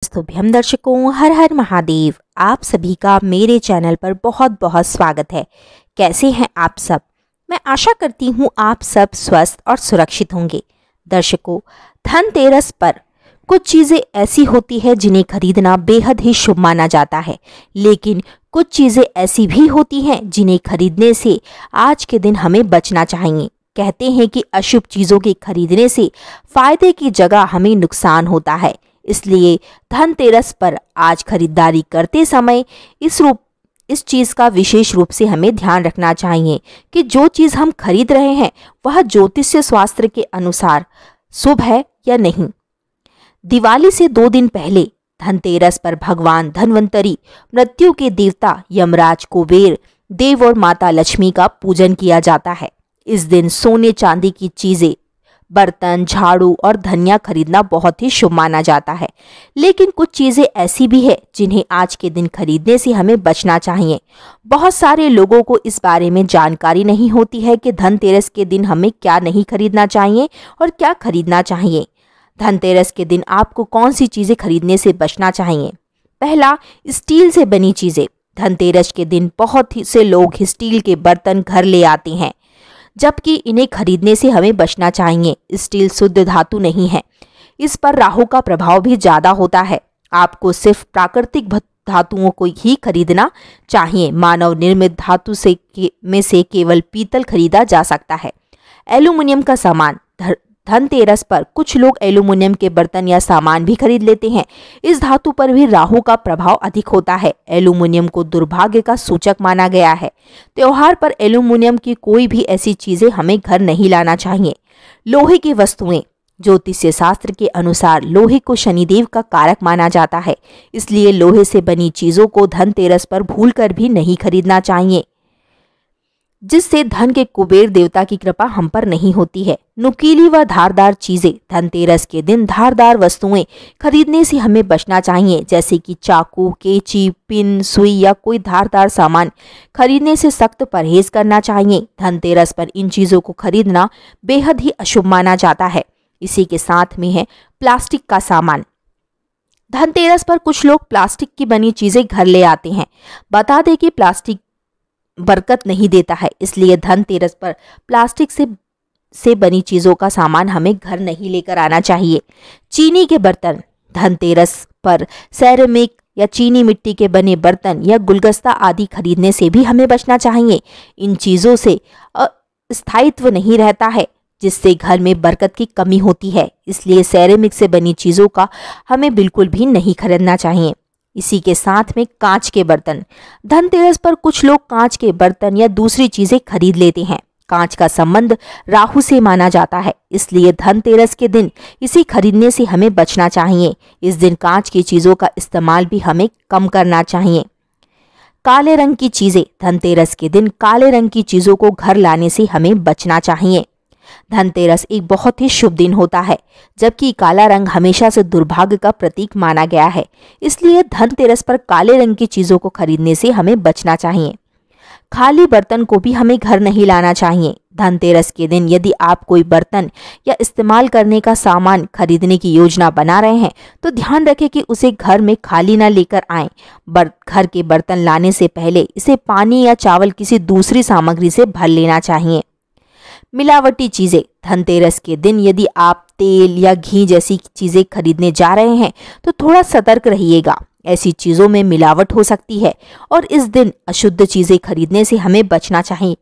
शुभम दर्शकों, हर हर महादेव। आप सभी का मेरे चैनल पर बहुत बहुत स्वागत है। कैसे हैं आप सब? मैं आशा करती हूँ आप सब स्वस्थ और सुरक्षित होंगे। दर्शकों, धनतेरस पर कुछ चीज़ें ऐसी होती है जिन्हें खरीदना बेहद ही शुभ माना जाता है, लेकिन कुछ चीज़ें ऐसी भी होती हैं जिन्हें खरीदने से आज के दिन हमें बचना चाहिए। कहते हैं कि अशुभ चीज़ों के खरीदने से फायदे की जगह हमें नुकसान होता है। इसलिए धनतेरस पर आज खरीदारी करते समय इस चीज़ का विशेष रूप से हमें ध्यान रखना चाहिए कि जो चीज़ हम खरीद रहे हैं वह ज्योतिष शास्त्र के अनुसार शुभ है या नहीं। दिवाली से 2 दिन पहले धनतेरस पर भगवान धन्वंतरी, मृत्यु के देवता यमराज, कुबेर देव और माता लक्ष्मी का पूजन किया जाता है। इस दिन सोने चांदी की चीजें, बर्तन, झाड़ू और धनिया खरीदना बहुत ही शुभ माना जाता है, लेकिन कुछ चीजें ऐसी भी है जिन्हें आज के दिन खरीदने से हमें बचना चाहिए। बहुत सारे लोगों को इस बारे में जानकारी नहीं होती है कि धनतेरस के दिन हमें क्या नहीं खरीदना चाहिए और क्या खरीदना चाहिए। धनतेरस के दिन आपको कौन सी चीजें खरीदने से बचना चाहिए? पहला, स्टील से बनी चीजें। धनतेरस के दिन बहुत ही से लोग स्टील के बर्तन घर ले आते हैं, जबकि इन्हें खरीदने से हमें बचना चाहिए। स्टील शुद्ध धातु नहीं है, इस पर राहु का प्रभाव भी ज्यादा होता है। आपको सिर्फ प्राकृतिक धातुओं को ही खरीदना चाहिए। मानव निर्मित धातु में से केवल पीतल खरीदा जा सकता है। एल्यूमिनियम का सामान। धनतेरस पर कुछ लोग एल्यूमिनियम के बर्तन या सामान भी खरीद लेते हैं। इस धातु पर भी राहु का प्रभाव अधिक होता है। एल्यूमिनियम को दुर्भाग्य का सूचक माना गया है। त्योहार पर एल्यूमिनियम की कोई भी ऐसी चीजें हमें घर नहीं लाना चाहिए। लोहे की वस्तुएं। ज्योतिष शास्त्र के अनुसार लोहे को शनिदेव का कारक माना जाता है, इसलिए लोहे से बनी चीजों को धनतेरस पर भूलकर भी नहीं खरीदना चाहिए, जिससे धन के कुबेर देवता की कृपा हम पर नहीं होती है। नुकीली व धारदार चीजें। धनतेरस के दिन धारदार वस्तुएं खरीदने से हमें बचना चाहिए, जैसे कि चाकू, कैंची, पिन, सुई या कोई धारदार सामान खरीदने से सख्त परहेज करना चाहिए। धनतेरस पर इन चीजों को खरीदना बेहद ही अशुभ माना जाता है। इसी के साथ में है प्लास्टिक का सामान। धनतेरस पर कुछ लोग प्लास्टिक की बनी चीजें घर ले आते हैं। बता दें कि प्लास्टिक बरकत नहीं देता है, इसलिए धनतेरस पर प्लास्टिक से बनी चीजों का सामान हमें घर नहीं लेकर आना चाहिए। चीनी के बर्तन। धनतेरस पर सेरेमिक या चीनी मिट्टी के बने बर्तन या गुलदस्ता आदि खरीदने से भी हमें बचना चाहिए। इन चीजों से स्थायित्व नहीं रहता है, जिससे घर में बरकत की कमी होती है। इसलिए सेरेमिक से बनी चीजों का हमें बिल्कुल भी नहीं खरीदना चाहिए। इसी के साथ में कांच के बर्तन। धनतेरस पर कुछ लोग कांच के बर्तन या दूसरी चीजें खरीद लेते हैं। कांच का संबंध राहु से माना जाता है, इसलिए धनतेरस के दिन इसे खरीदने से हमें बचना चाहिए। इस दिन कांच की चीजों का इस्तेमाल भी हमें कम करना चाहिए। काले रंग की चीजें। धनतेरस के दिन काले रंग की चीजों को घर लाने से हमें बचना चाहिए। धनतेरस एक बहुत ही शुभ दिन होता है, जबकि काला रंग हमेशा से दुर्भाग्य का प्रतीक माना गया है, इसलिए धनतेरस पर काले रंग की चीजों को खरीदने से हमें बचना चाहिए। खाली बर्तन को भी हमें घर नहीं लाना चाहिए। धनतेरस के दिन यदि आप कोई बर्तन या इस्तेमाल करने का सामान खरीदने की योजना बना रहे हैं, तो ध्यान रखें कि उसे घर में खाली ना लेकर आएं। घर के बर्तन लाने से पहले इसे पानी या चावल किसी दूसरी सामग्री से भर लेना चाहिए। मिलावटी चीजें। धनतेरस के दिन यदि आप तेल या घी जैसी चीजें खरीदने जा रहे हैं, तो थोड़ा सतर्क रहिएगा। ऐसी चीजों में मिलावट हो सकती है और इस दिन अशुद्ध चीजें खरीदने से हमें बचना चाहिए।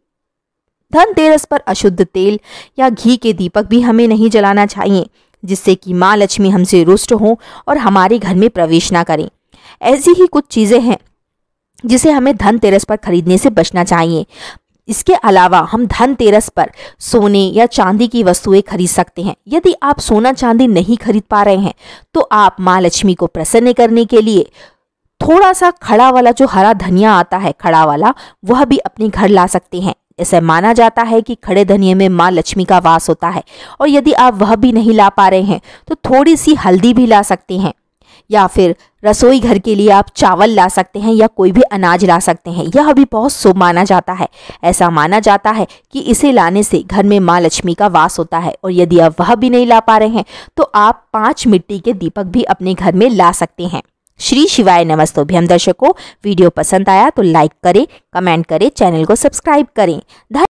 धनतेरस पर अशुद्ध तेल या घी के दीपक भी हमें नहीं जलाना चाहिए, जिससे कि माँ लक्ष्मी हमसे रुष्ट हों और हमारे घर में प्रवेश ना करें। ऐसी ही कुछ चीजें हैं जिसे हमें धनतेरस पर खरीदने से बचना चाहिए। इसके अलावा हम धनतेरस पर सोने या चांदी की वस्तुएं खरीद सकते हैं। यदि आप सोना चांदी नहीं खरीद पा रहे हैं, तो आप माँ लक्ष्मी को प्रसन्न करने के लिए थोड़ा सा खड़ा वाला जो हरा धनिया आता है, खड़ा वाला, वह भी अपने घर ला सकते हैं। ऐसा माना जाता है कि खड़े धनिये में माँ लक्ष्मी का वास होता है, और यदि आप वह भी नहीं ला पा रहे हैं, तो थोड़ी सी हल्दी भी ला सकते हैं। या फिर रसोई घर के लिए आप चावल ला सकते हैं या कोई भी अनाज ला सकते हैं। यह भी बहुत शुभ माना जाता है। ऐसा माना जाता है कि इसे लाने से घर में माँ लक्ष्मी का वास होता है। और यदि आप वह भी नहीं ला पा रहे हैं तो आप 5 मिट्टी के दीपक भी अपने घर में ला सकते हैं। श्री शिवाय नमस्तुभ्यम। दर्शकों, वीडियो पसंद आया तो लाइक करें, कमेंट करें, चैनल को सब्सक्राइब करें।